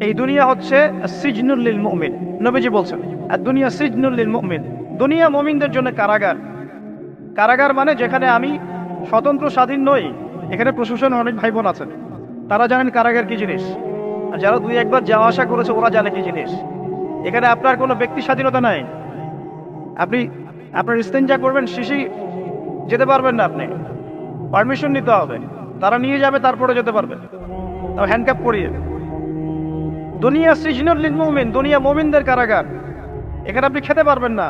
এই দুনিয়া হচ্ছে সিজনুল লিল মুমিন। নবীজি বলছেন আর দুনিয়া সিজনুল লিল মুমিন, দুনিয়া মুমিনদের জন্য কারাগার। কারাগার মানে যেখানে আমি স্বতন্ত্র স্বাধীন নই। এখানে প্রশাসন অনেক ভাই বোন আছেন, তারা জানেন কারাগার কি জিনিস, আর যারা দুই একবার যাওয়া আসা করেছে ওরা জানে কি জিনিস। এখানে আপনার কোনো ব্যক্তি স্বাধীনতা নাই। আপনি আপনার ইস্তেঞ্জা করবেন, শিশি যেতে পারবেন না, আপনি পারমিশন নিতে হবে, তারা নিয়ে যাবে তারপরে যেতে পারবেন, তাও হ্যান্ডকাপ পরিয়ে। দুনিয়া সিজনুল লিল মুমিন, দুনিয়া মুমিনদের কারাগার। এখানে আপনি খেতে পারবেন না,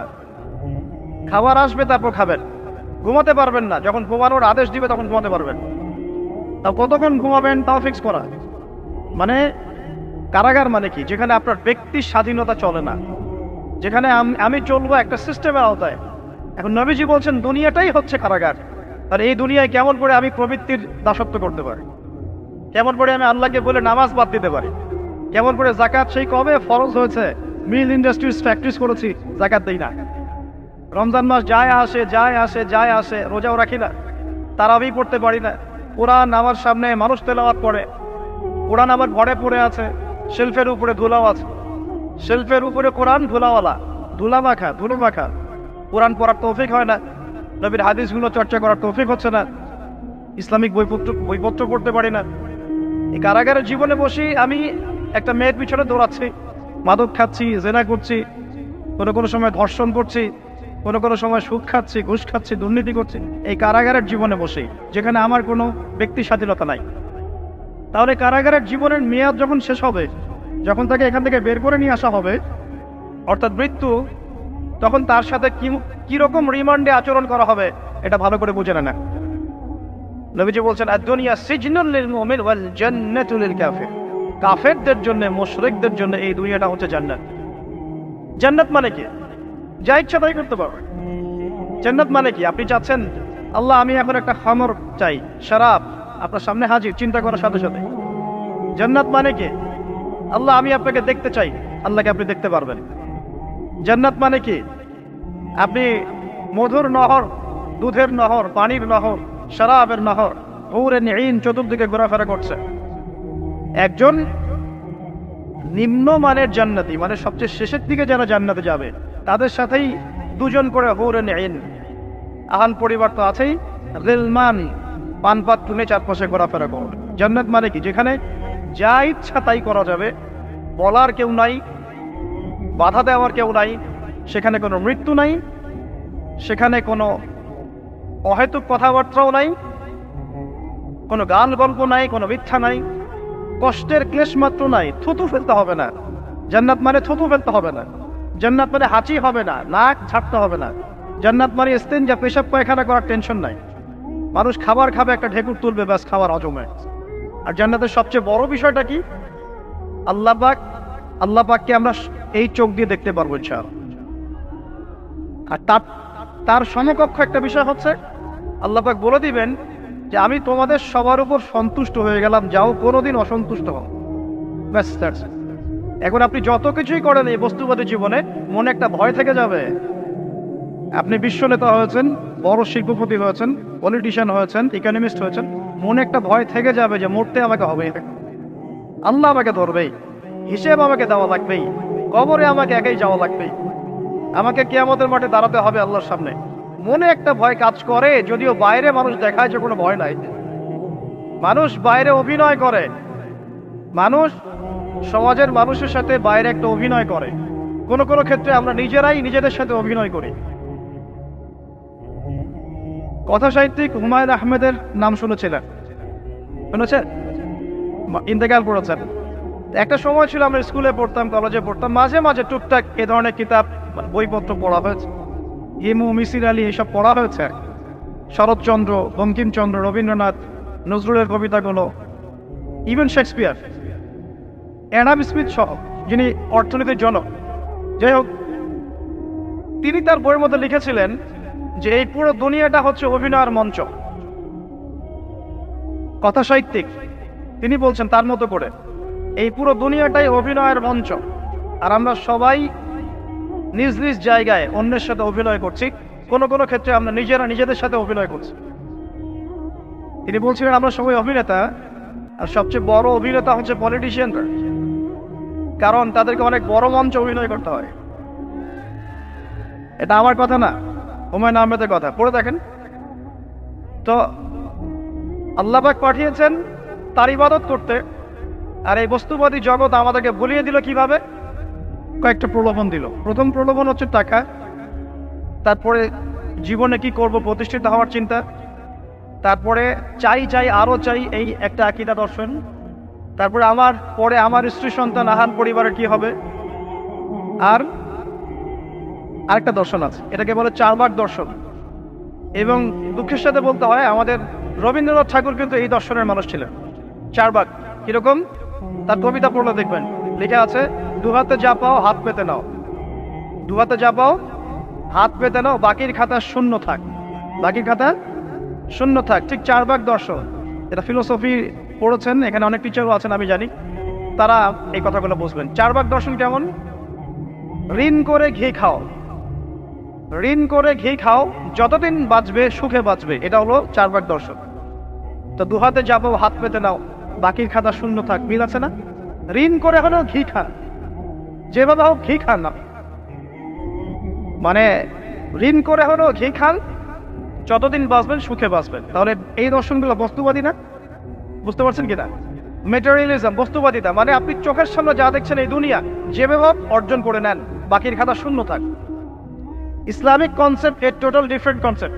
খাবার আসবে তারপর খাবেন। ঘুমাতে পারবেন না, যখন ঘুমানোর আদেশ দিবে তখন ঘুমাতে পারবেন। তাও কতক্ষণ ঘুমাবেন তাও ফিক্স করা। মানে কারাগার মানে কি? যেখানে আপনার ব্যক্তির স্বাধীনতা চলে না, যেখানে আমি চলবো একটা সিস্টেমের আওতায়। এখন নবীজি বলছেন দুনিয়াটাই হচ্ছে কারাগার। আর এই দুনিয়ায় কেমন করে আমি প্রবৃত্তির দাসত্ব করতে পারি, কেমন করে আমি আল্লাহকে বলে নামাজ বাদ দিতে পারি, কেমন করে জাকাত সেই কবে ফরজ হয়েছে, মিল ইন্ডাস্ট্রিজ ফ্যাক্টরিজ করেছি, জাকাত দেই না। রমজান মাস যায় আসে যায় আসে যায় আসে, রোজাও রাখি না, তারাবি পড়তে পারি না। কোরআন আমার সামনে মানুষ তেলাওয়াত পড়ে, কোরআন আমার ঘরে পড়ে আছে, শেলফের উপরে ধুলাও আছে, শেলফের উপরে কোরআন ধুলাওয়ালা, ধুলো মাখা। কোরআন পড়ার তৌফিক হয় না, নবীর হাদিসগুলো চর্চা করার তৌফিক হচ্ছে না, ইসলামিক বইপত্র পড়তে পারি না। এই কারাগারের জীবনে বসি আমি একটা মেয়ের পিছনে দৌড়াচ্ছি, মাদক খাচ্ছি, জেনা করছি, কোনো সময় ধর্ষণ করছি, কোনো সময় সুদ খাচ্ছি, ঘুষ খাচ্ছি, দুর্নীতি করছি। এই কারাগারের জীবনে বসে, যেখানে আমার কোনো ব্যক্তি স্বাধীনতা নাই। তাহলে কারাগারের জীবনের মেয়াদ যখন শেষ হবে, যখন তাকে এখান থেকে বের করে নিয়ে আসা হবে, অর্থাৎ মৃত্যু, তখন তার সাথে কিরকম রিমান্ডে আচরণ করা হবে এটা ভালো করে বুঝে না। নবীজি বলছেন আদ-দুনিয়া সিজনুল লিল মুমিন ওয়াল জান্নাতু লিল কাফির। কাফেরদের জন্য, মুশরিকদের জন্য এই দুনিয়াটা হচ্ছে জান্নাত। জান্নাত মানে কি? যা ইচ্ছা তাই করতে পারবে। জান্নাত মানে কি? আপনি চাচ্ছেন আল্লাহ আমি এখন একটা খামর চাই, শরাব, আপনার সামনে হাজির, চিন্তা করার সাথে সাথে। জান্নাত মানে কি? আল্লাহ আমি আপনাকে দেখতে চাই, আল্লাহকে আপনি দেখতে পারবেন। জান্নাত মানে কি? আপনি মধুর নহর, দুধের নহর, পানির নহর, শরাবের নহর, হুরে নিঈন চতুর্দিকে ঘোরাফেরা করছে। একজন নিম্নমানের জান্নাতি, মানে সবচেয়ে শেষের দিকে যারা জান্নাতে যাবে, তাদের সাথেই দুজন করে হুরে নিঈন, আহাল পরিবার তো আছেই, গিলমান, পানপাত টুনে চারপাশে ঘোরাফেরা করবে। জান্নাত মানে কি? যেখানে যা ইচ্ছা তাই করা যাবে, বলার কেউ নাই, বাধা দেওয়ার কেউ নাই, সেখানে কোনো মৃত্যু নাই, সেখানে কোনো অহেতুক কথাবার্তাও নাই, কোনো গান গল্প নাই, কোনো মিথ্যা নাই, কষ্টের ক্লেশ মাত্র নাই, থুতু ফেলতে হবে না। জান্নাত মানে থুতু ফেলতে হবে না। জান্নাত মানে হাঁচি হবে না, নাক ঝাড়তে হবে না। জান্নাত মানে ইস্তেঞ্জা, পেশাব পায়খানা করার টেনশন নাই। মানুষ খাবার খাবে, একটা ঢেকুর তুলবে, ব্যাস খাবার হজমে। আর জান্নাতের সবচেয়ে বড় বিষয়টা কি? আল্লাহ পাককে আমরা এই চোখ দিয়ে দেখতে পারবো ইনশাআল্লাহ। আর তার সমকক্ষ একটা বিষয় হচ্ছে আল্লাহ পাক বলে দিবেন যে আমি তোমাদের সবার উপর সন্তুষ্ট হয়ে গেলাম, যাও কোনোদিন অসন্তুষ্ট হও। ব্যাস, এখন আপনি যত কিছুই করেন এই বস্তুবাদী জীবনে, মনে একটা ভয় থেকে যাবে। আপনি বিশ্ব নেতা হয়েছেন, বড় শিল্পপতি হয়েছেন, পলিটিশিয়ান হয়েছেন, ইকোনমিস্ট হয়েছেন, মনে একটা ভয় থেকে যাবে যে মরতে আমাকে হবে, আল্লাহ আমাকে ধরবেই, হিসেব আমাকে দেওয়া লাগবেই, কবরে আমাকে একাই যাওয়া লাগবেই, আমাকে কিয়ামতের মাঠে দাঁড়াতে হবে আল্লাহর সামনে। মনে একটা ভয় কাজ করে, যদিও বাইরে মানুষ দেখায় যে কোনো ভয় নাই। মানুষ বাইরে অভিনয় করে, মানুষ সমাজের মানুষের সাথে বাইরে একটা অভিনয় করে। কোনো ক্ষেত্রে আমরা নিজেরাই নিজেদের সাথে অভিনয় করি। কথা সাহিত্যিক হুমায়ুন আহমেদের নাম শুনেছেন? ইন্তেকাল করেছেন। একটা সময় ছিল আমরা স্কুলে পড়তাম, কলেজে পড়তাম, মাঝে মাঝে টুকটাক এ ধরনের কিতাব, বইপত্র পড়া হয়েছে। হিমু, মিসির আলী, এসব পড়া হয়েছে। শরৎচন্দ্র, বঙ্কিমচন্দ্র, রবীন্দ্রনাথ, নজরুলের কবিতাগুলো, ইভেন শেক্সপিয়ার, অ্যাডাম স্মিথ সহ, যিনি অর্থনীতির জনক। যাই হোক, তিনি তার বইয়ের মধ্যে লিখেছিলেন যে এই পুরো দুনিয়াটা হচ্ছে অভিনয়ের মঞ্চ। কথা সাহিত্যিক, তিনি বলছেন তার মতো করে এই পুরো দুনিয়াটাই অভিনয়ের মঞ্চ, আর আমরা সবাই নিজ নিজ জায়গায় অন্যের সাথে অভিনয় করছি। কোনো ক্ষেত্রে আমরা নিজেরা নিজেদের সাথে অভিনয় করছি। তিনি বলছিলেন আমরা সবাই অভিনেতা, আর সবচেয়ে বড় অভিনেতা হচ্ছে পলিটিশিয়ানরা। কারণ তাদেরকে অনেক বড় মঞ্চে অভিনয় করতে হয়। এটা আমার কথা না, হুমায়ুন আহমেদের কথা, পড়ে দেখেন। তো আল্লাহ পাক পাঠিয়েছেন তার ইবাদত করতে, আর এই বস্তুবাদী জগৎ আমাদেরকে ভুলিয়ে দিল কিভাবে? কয়েকটা প্রলোভন দিল। প্রথম প্রলোভন হচ্ছে টাকা, তারপরে জীবনে কি করব প্রতিষ্ঠিত হওয়ার চিন্তা, তারপরে চাই চাই আরো চাই এই একটা আকীদা দর্শন, তারপরে আমার স্ত্রী সন্তান আহার পরিবারের কি হবে, আর আরেকটা দর্শন আছে, এটাকে বলে চারবাক দর্শন। এবং দুঃখের সাথে বলতে হয় আমাদের রবীন্দ্রনাথ ঠাকুর কিন্তু এই দর্শনের মানুষ ছিলেন। চারবাক কিরকম? তার কবিতা পড়লে দেখবেন লেখা আছে, দুহাতে যা পাও হাত পেতে নাও, দুহাতে যা পাও হাত পেতে নাও, বাকির খাতা শূন্য থাক, বাকির খাতা শূন্য থাক। ঠিক চারবাক দর্শন, এটা ফিলোসফি পড়েছেন, এখানে অনেক টিচারও আছেন আমি জানি, তারা এই কথাগুলো বুঝবেন। চারবাক দর্শন কেমন? ঋণ করে ঘি খাও, ঋণ করে ঘি খাও, যতদিন বাঁচবে সুখে বাঁচবে, এটা হলো চারবাক দর্শন। তো দুহাতে যাবো হাত পেতে নাও, বাকির খাতা শূন্য থাক, মিল আছে না? ঋণ করে হলেও ঘি খান, যেভাবে হোক ঘি খান না, মানে ঋণ করে হলেও ঘি খান, যতদিন বাঁচবেন সুখে বাঁচবেন। তাহলে এই দর্শনগুলো বস্তুবাদী না? বুঝতে পারছেন কিনা? মেটেরিয়ালিজম, বস্তুবাদিতা, মানে আপনি চোখের সামনে যা দেখছেন এই দুনিয়া, যেভাবে অর্জন করে নেন, বাকির খাতা শূন্য থাক। ইসলামিক কনসেপ্ট এর টোটাল ডিফারেন্ট কনসেপ্ট।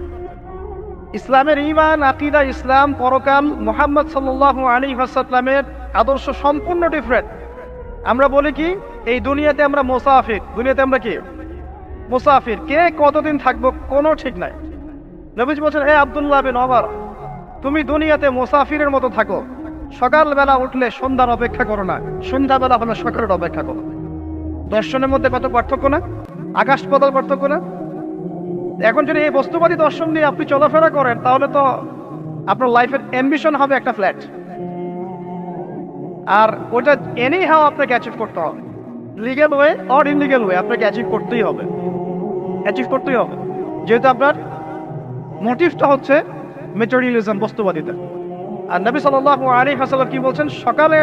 ইসলামের ঈমান, আকীদা, ইসলাম, পরকাল, মুহাম্মদ সাল্লাল্লাহু আলাইহি ওয়াসাল্লামের আদর্শ সম্পূর্ণ ডিফারেন্ট। আমরা বলি কি, এই দুনিয়াতে আমরা মুসাফির, দুনিয়াতে আমরা কি মুসাফির, কে কতদিন থাকবো কোনো ঠিক নাই। নবীজি বলছেন, হে আব্দুল্লাহ বিন ওমর, তুমি দুনিয়াতে মুসাফিরের মতো থাকো, সকালবেলা উঠলে সন্ধ্যার অপেক্ষা করো না, সন্ধ্যাবেলা হলে সকালের অপেক্ষা করো। দর্শনের মধ্যে কত পার্থক্য না, আকাশ পাতাল পার্থক্য না? এখন যদি এই বস্তুবাদী দর্শন নিয়ে আপনি চলাফেরা করেন, তাহলে তো আপনার লাইফের অ্যাম্বিশন হবে একটা ফ্ল্যাট, আর ওটা এনি হাও আপনাকে অ্যাচিভ করতে হবে, legal way or illegal way, আপনাকে অ্যাচিভ করতেই হবে, অ্যাচিভ করতেই হবে, যেহেতু আপনার মোটিভটা হচ্ছে মেটেরিয়ালিজম, বস্তুবাদিতা। আর নবী সাল্লাল্লাহু আলাইহি ওয়াসাল্লাম কি বলছেন? সকালে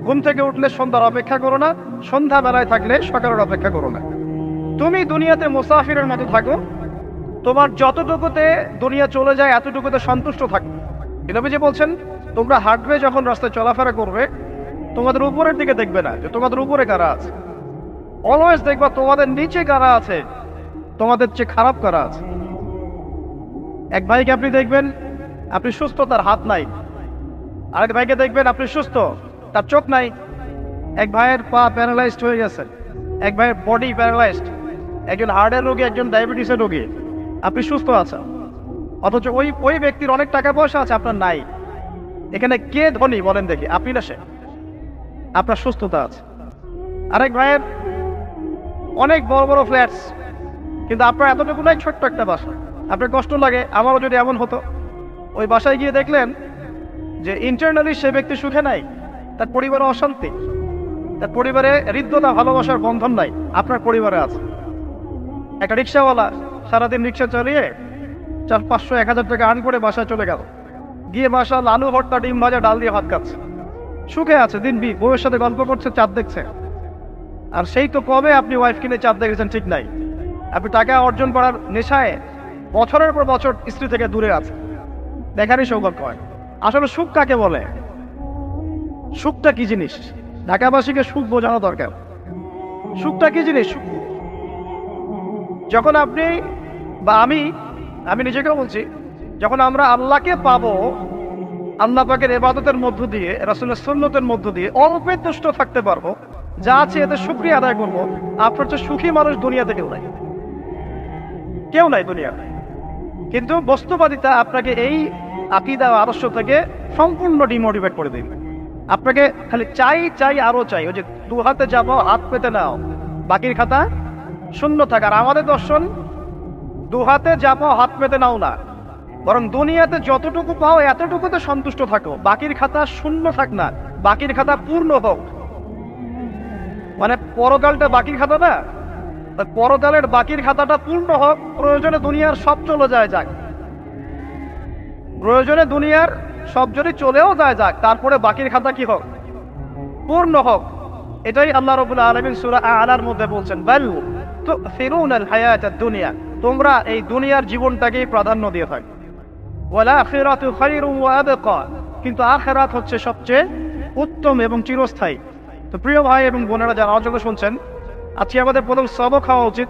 ঘুম থেকে উঠলে সন্ধ্যার অপেক্ষা করো না, সন্ধ্যা বেলায় থাকলে সকালের অপেক্ষা করো না। তুমি দুনিয়াতে মুসাফিরের মতো থাকো, তোমার যতটুকুতে দুনিয়া চলে যায় এতটুকুতে সন্তুষ্ট থাকো। নবীজি বলছেন, তোমরা হাঁটবে যখন রাস্তায় চলাফেরা করবে, তোমাদের উপরের দিকে দেখবে না যে তোমাদের উপরে কারা আছে, অলওয়েজ দেখবা তোমাদের নিচে কারা আছে, তোমাদের চেয়ে খারাপ কারা আছে। এক ভাইকে আপনি দেখবেন আপনি সুস্থ, তার হাত নাই। আরেক ভাইকে দেখবেন আপনি সুস্থ, তার চোখ নাই। এক ভাইয়ের পা প্যারালাইজড হয়ে গেছে, এক ভাইয়ের বডি প্যারালাইজড, একজন হার্টের রোগী, একজন ডায়াবেটিসের রোগী, আপনি সুস্থ আছেন, অথচ ওই ব্যক্তির অনেক টাকা পয়সা আছে, আপনার নাই। এখানে কে ধনী বলেন দেখি, আপনি না সে? আপনার সুস্থতা আছে। আরেক ভাইয়ের অনেক বড় বড় ফ্ল্যাটস, কিন্তু আপনার এতটুকু নাই, ছোট্ট একটা বাসা। আপনার কষ্ট লাগে, আমারও যদি এমন হতো। ওই বাসায় গিয়ে দেখলেন যে ইন্টারনালি সে ব্যক্তি সুখে নাই, তার পরিবারে অশান্তি, তার পরিবারে হৃদ্যতা ভালোবাসার বন্ধন নাই, আপনার পরিবারে আছে। একটা রিক্সাওয়ালা সারাদিন রিক্সা চালিয়ে 400-500-1000 টাকা আর্ন করে বাসায় চলে গেল, গিয়ে বাসায় আলু ভর্তা, ডিম ভাজা, ডাল দিয়ে ভাত খাচ্ছে, সুখে আছে, দিন বউয়ের সাথে গল্প করছে, চাঁদ দেখছে। আর সেই তো কবে আপনি ওয়াইফ কিনে চাঁদ দেখেছেন ঠিক নাই, আপনি টাকা অর্জন করার নেশায় বছরের পর বছর স্ত্রী থেকে দূরে আছে, দেখারই সৌভাগ্য হয়। আসলে সুখ কাকে বলে? সুখটা কি জিনিস? ঢাকাবাসীকে সুখ বোঝানো দরকার। সুখটা কি জিনিস? যখন আপনি বা আমি নিজেকেও বলছি, যখন আমরা আল্লাহকে পাবো, আল্লাহ পাকের ইবাদতের মধ্য দিয়ে, রাসূলের সুন্নতের মধ্য দিয়ে অল্পে তুষ্ট থাকতে পারবো, যা আছে এতে শুকরিয়া আদায় করবো, আপনার চেয়ে সুখী মানুষ দুনিয়াতে কেউ নাই, কেউ নাই দুনিয়াতে। কিন্তু বস্তুবাদিতা আপনাকে এই আকীদা আদর্শ থেকে সম্পূর্ণ ডিমোটিভেট করে দিবে। আপনাকে খালি চাই চাই আরো চাই, ওই যে দু হাতে যাবো হাত পেতে নাও, বাকির খাতা শূন্য থাক। আর আমাদের দর্শন দু হাতে যাবো হাত পেতে নাও না, বরং দুনিয়াতে যতটুকু পাও এতটুকুতে সন্তুষ্ট থাকো, বাকির খাতা শূন্য থাক না, বাকির খাতা পূর্ণ হোক। মানে পরকালটা বাকির খাতা না, পরকালের বাকির খাতাটা পূর্ণ হোক। প্রয়োজনে দুনিয়ার সব চলে যায় যাক, প্রয়োজনে দুনিয়ার সব যদি চলেও যায় যাক, তারপরে বাকির খাতা কি হোক? পূর্ণ হোক। এটাই আল্লাহ রাব্বুল আলামিন সূরা আ'লার মধ্যে বলছেন, বাল তু'থিরুনাল হায়াতাদ দুনিয়া, তোমরা এই দুনিয়ার জীবনটাকে প্রাধান্য দিয়ে থাকো, ওয়াল আখিরাতু খায়রুন ওয়া আবকা, কিন্তু আখিরাত হচ্ছে সবচেয়ে উত্তম এবং চিরস্থায়ী। তো প্রিয় ভাই এবং বোনেরা যারা অযোগ্য শুনছেন, আজকে আমাদের প্রথম সবক হওয়া উচিত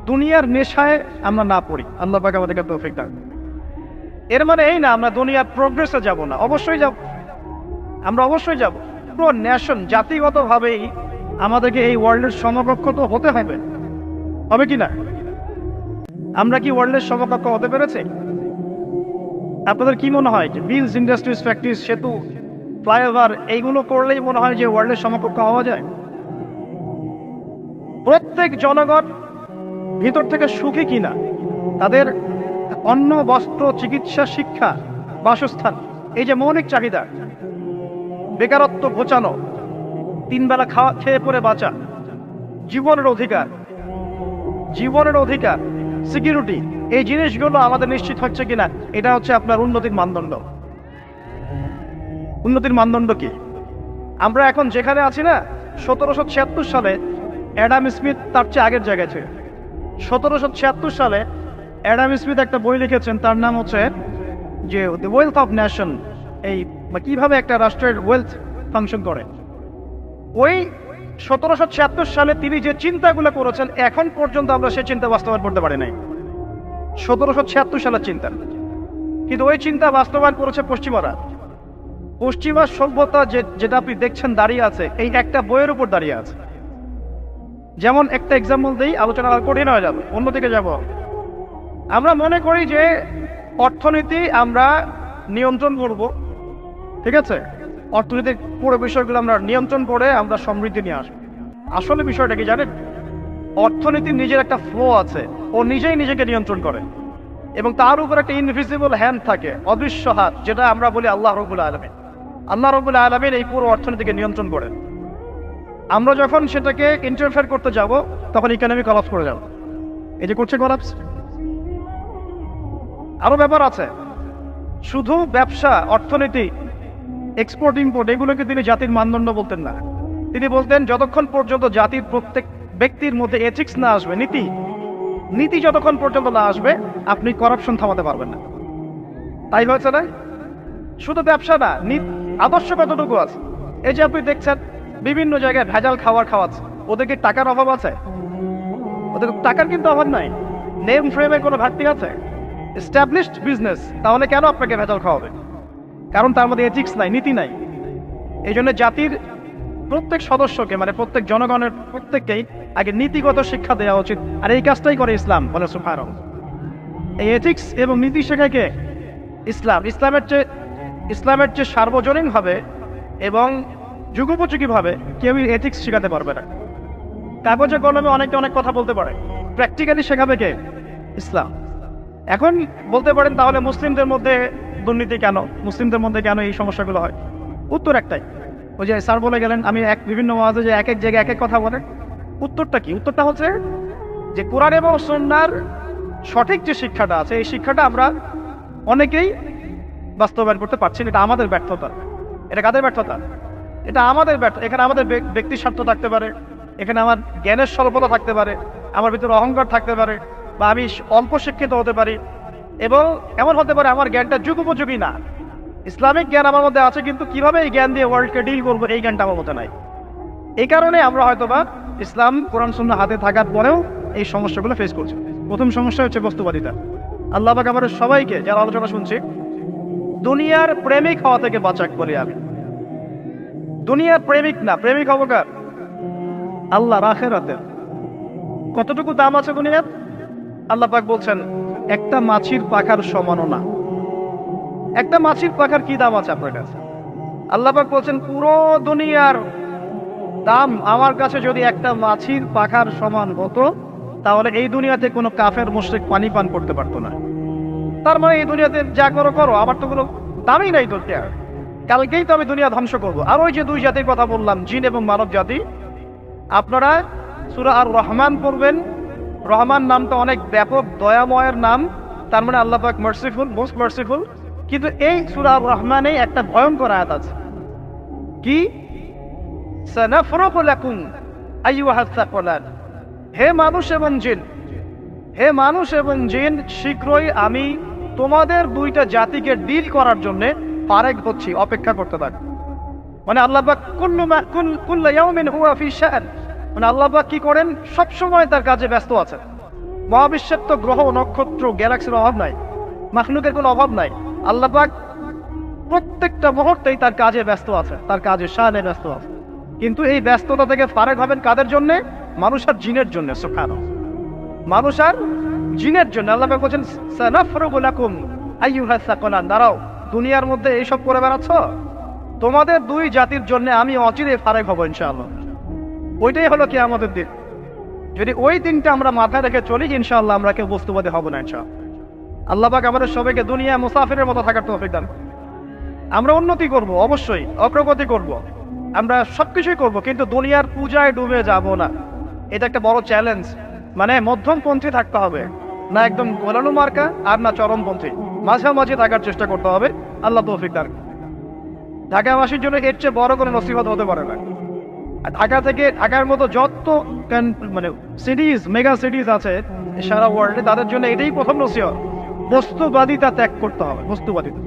দুনিয়ার নেশায় আমরা না পড়ি। আল্লাহ পাক আমাদেরকে তৌফিক দান। এর মানে এই না আমরা দুনিয়ার প্রোগ্রেসে যাব না, অবশ্যই যাব, আমরা অবশ্যই যাব। পুরো ন্যাশন জাতিগতভাবেই আমাদেরকে এই ওয়ার্ল্ডের সমকক্ষ তো হতে হবে কি না? আমরা কি ওয়ার্ল্ডের সমকক্ষ হতে পেরেছি? আপনাদের কি মনে হয় যে মিলস, ইন্ডাস্ট্রিজ, ফ্যাক্টরিজ, সেতু, ফ্লাইওভার এইগুলো করলেই মনে হয় যে ওয়ার্ল্ডের সমকক্ষ হওয়া যায়? প্রত্যেক জনগণ ভিতর থেকে সুখী কিনা, তাদের অন্ন, বস্ত্র, চিকিৎসা, শিক্ষা, বাসস্থান, এই যে মৌলিক চাহিদা, বেকারত্ব ঘোচানো, তিন বেলা খেয়ে পরে বাঁচা, জীবনের অধিকার, সিকিউরিটি, এই জিনিসগুলো আমাদের নিশ্চিত হচ্ছে কিনা, এটা হচ্ছে আপনার উন্নতির মানদণ্ড। উন্নতির মানদণ্ড কি? আমরা এখন যেখানে আছি না, 1776 সালে অ্যাডাম স্মিথ তার চেয়ে আগের জায়গায় ছিল। 1776 সালে অ্যাডাম স্মিথ একটা বই লিখেছেন, তার নাম হচ্ছে যে দ্য ওয়েলথ অফ নেশন, এই কিভাবে একটা রাষ্ট্রের ওয়েলথ ফাংশন করে। ওই 1776 সালে তিনি যে চিন্তাগুলো করেছেন, এখন পর্যন্ত আমরা সেই চিন্তা বাস্তবায়ন করতে পারি নাই। 1776 সালের চিন্তা, কিন্তু ওই চিন্তা বাস্তবায়ন করেছে পশ্চিমারা। পশ্চিমা সভ্যতা যেটা আপনি দেখছেন দাঁড়িয়ে আছে, এই একটা বইয়ের উপর দাঁড়িয়ে আছে। যেমন একটা এক্সাম্পল দিই, আলোচনা আর কঠিন হয়ে যাবে, অন্যদিকে যাব। আমরা মনে করি যে অর্থনীতি আমরা নিয়ন্ত্রণ করব, ঠিক আছে, অর্থনীতির পুরো বিষয়গুলো আমরা নিয়ন্ত্রণ করে আমরা সমৃদ্ধি নিয়ে আসবো। আসলে বিষয়টা কি জানেন? অর্থনীতির নিজের একটা ফ্লো আছে, ও নিজেই নিজেকে নিয়ন্ত্রণ করে, এবং তার উপর একটা ইনভিজিবল হ্যান্ড থাকে, অদৃশ্য হাত, যেটা আমরা বলি আল্লাহ রাব্বুল আলামিন। আল্লাহ রাব্বুল আলামিন এই পুরো অর্থনীতিকে নিয়ন্ত্রণ করেন। আমরা যখন সেটাকে ইন্টারফেয়ার করতে যাব, তখন ইকোনমি কলাপস করে যাব। এই যে করছে কলাপস। আরো ব্যাপার আছে, শুধু ব্যবসা, অর্থনীতি, এক্সপোর্ট ইম্পোর্ট, এগুলোকে তিনি জাতির মানদণ্ড বলতেন না। তিনি বলতেন যতক্ষণ পর্যন্ত জাতির প্রত্যেক ব্যক্তির মধ্যে এথিক্স না আসবে, নীতি যতক্ষণ পর্যন্ত না আসবে, আপনি করাপশন থামাতে পারবেন না। তাই হয়েছে না? শুধু ব্যবসা না, আদর্শ কতটুকু আছে? এই যে আপনি দেখছেন বিভিন্ন জায়গায় ভেজাল খাওয়াচ্ছে, ওদের কি টাকার অভাব আছে? ওদের টাকার কিন্তু অভাব নাই। নেম ফ্রেমে কোনো ঘাটতি আছে? এস্টাবলিশড বিজনেস, তাহলে কেন আপনাকে ভেজাল খাওয়াবে? কারণ তার মধ্যে এথিক্স নাই, নীতি নাই। এই জন্য জাতির প্রত্যেক সদস্যকে, মানে প্রত্যেক জনগণের প্রত্যেককেই আগে নীতিগত শিক্ষা দেওয়া উচিত। আর এই কাজটাই করে ইসলাম, বলে সুবহানাল্লাহ। এই এথিক্স এবং নীতি শেখাকে ইসলামের চেয়ে সার্বজনীন হবে এবং যুগোপযোগী ভাবে কেউই এথিক্স শেখাতে পারবে না। কাগজে কলমে অনেক কথা বলতে পারে, প্র্যাকটিক্যালি শেখাবে কে? ইসলাম। এখন বলতে পারেন তাহলে মুসলিমদের মধ্যে দুর্নীতি কেন, মুসলিমদের মধ্যে কেন এই সমস্যাগুলো হয়? উত্তর একটাই, ওই যে স্যার বলে গেলেন, আমি বিভিন্ন ওয়াজে যে এক জায়গায় এক কথা বলে। উত্তরটা কি? উত্তরটা হচ্ছে যে কোরআন এবং সুন্নাহর সঠিক যে শিক্ষাটা আছে, এই শিক্ষাটা আমরা অনেকেই বাস্তবায়ন করতে পারছি না। এটা আমাদের ব্যর্থতা। এটা কাদের ব্যর্থতা? এটা আমাদের ব্যর্থ। এখানে আমাদের ব্যক্তির স্বার্থ থাকতে পারে, এখানে আমার জ্ঞানের স্বল্পতা থাকতে পারে, আমার ভিতরে অহংকার থাকতে পারে, বা আমি অল্প শিক্ষিত হতে পারি, এবং এমন হতে পারে আমার জ্ঞানটা যুগোপযোগী না। ইসলামিক জ্ঞান আমার মধ্যে আছে, কিন্তু কিভাবে এই জ্ঞান দিয়ে ওয়ার্ল্ডকে ডিল করবো, এই জ্ঞানটা আমার মধ্যে নাই। এই কারণে আমরা হয়তোবা ইসলাম, কোরআন সুন্নাহ হাতে থাকার পরেও এই সমস্যাগুলো ফেস করছি। প্রথম সমস্যা হচ্ছে বস্তুবাদিতা। আল্লাহ পাক আমাদের সবাইকে, যারা আলোচনা শুনছি, দুনিয়ার প্রেমিক হওয়া থেকে বাঁচাক বলি আমি। দুনিয়ার প্রেমিক না, প্রেমিক হবো কার? আল্লাহর, আখিরাতের। কতটুকু দাম আছে দুনিয়ার? আল্লাহ পাক বলছেন একটা মাছির পাখার সমানও না। একটা মাছির পাখার কি দাম আছে আপনার কাছে? আল্লাহ পাক বলছেন পুরো দুনিয়ার দাম আমার কাছে যদি একটা মাছির পাখার সমান হতো, তাহলে এই দুনিয়াতে কোনো কাফের মুশরিক পানি পান করতে পারতো না। তার মানে এই দুনিয়াতে যা করো, আমার তো কোনো দামই নাই তো। কালকেই তো আমি দুনিয়া ধ্বংস করবো। আর ওই যে দুই জাতির কথা বললাম, জিন এবং মানব জাতি, আপনারা সূরা আর রহমান পড়বেন। রহমান নামটা অনেক ব্যাপক, দয়াময়ের নাম, তার মানে আল্লাহ পাক মার্সিফুল, মোস্ট মার্সিফুল। কিন্তু এই সূরা আর রহমানে একটা ভয়ঙ্কর আয়াত আছে। কি? সানাফরুগু লাকুম আইয়ুহাস সাকলান। হে মানুষ এবং জিন, হে মানুষ এবং জিন, শীঘ্রই আমি তোমাদের দুইটা জাতিকে ডিল করার জন্য ফারেক হচ্ছি, অপেক্ষা করতে থাক। মানে আল্লাহ পাক কুল্লু ইয়াউমিন হুয়া ফি শান, মানে আল্লাহ পাক কি করেন, সব সময় তার কাজে ব্যস্ত আছেন। মহাবিশ্বের তো গ্রহ নক্ষত্র গ্যালাক্সির অভাব নাই, মাখলুকের কোনো অভাব নাই। আল্লাহ পাক প্রত্যেকটা মুহূর্তেই তার কাজে ব্যস্ত আছে, তার কাজে শানে ব্যস্ত আছে। কিন্তু এই ব্যস্ততা থেকে ফারেক হবেন কাদের জন্য? মানুষ আর জিনের জন্য। সুবহানাল্লাহ, মানুষ আর জিনের জন্য। আল্লাহ পাক বলেন সানাফরুগু লাকুম আইয়ুহাস সাকলান। দাঁড়াও, দুনিয়ার মধ্যে এইসব করে বেড়াচ্ছ, তোমাদের দুই জাতির জন্য আমি অচিরে ফারেক হব ইনশাআল্লাহ। ওইটাই হলো কিয়ামতের দিন। যদি ওই দিনটা আমরা মাথায় রেখে চলি, ইনশাআল্লাহ আমরা কেউ বস্তুবাদী হব না ইনশাআল্লাহ। আল্লাহ পাক আমাদের সবাইকে দুনিয়া মুসাফিরের মতো থাকার তৌফিক দান। আমরা উন্নতি করব, অবশ্যই অগ্রগতি করব, আমরা সবকিছুই করব, কিন্তু দুনিয়ার পূজায় ডুবে যাব না। এটা একটা বড় চ্যালেঞ্জ। মানে মধ্যমপন্থী থাকতে হবে, না একদম গোলানো মার্কা আর না চরমপন্থী, মাঝামাঝি থাকার চেষ্টা করতে হবে। আল্লাহ তৌফিক দান। ঢাকাবাসীর জন্য এর চেয়ে বড় কোনো নসিহত হতে পারে না। আর ঢাকা থেকে, ঢাকার মতো যত মানে সিটিজ, মেগা সিটিজ আছে সারা ওয়ার্ল্ডে, তাদের জন্য এটাই প্রথম নসিহত, বস্তুবাদিতা ত্যাগ করতে হবে। বস্তুবাদিতা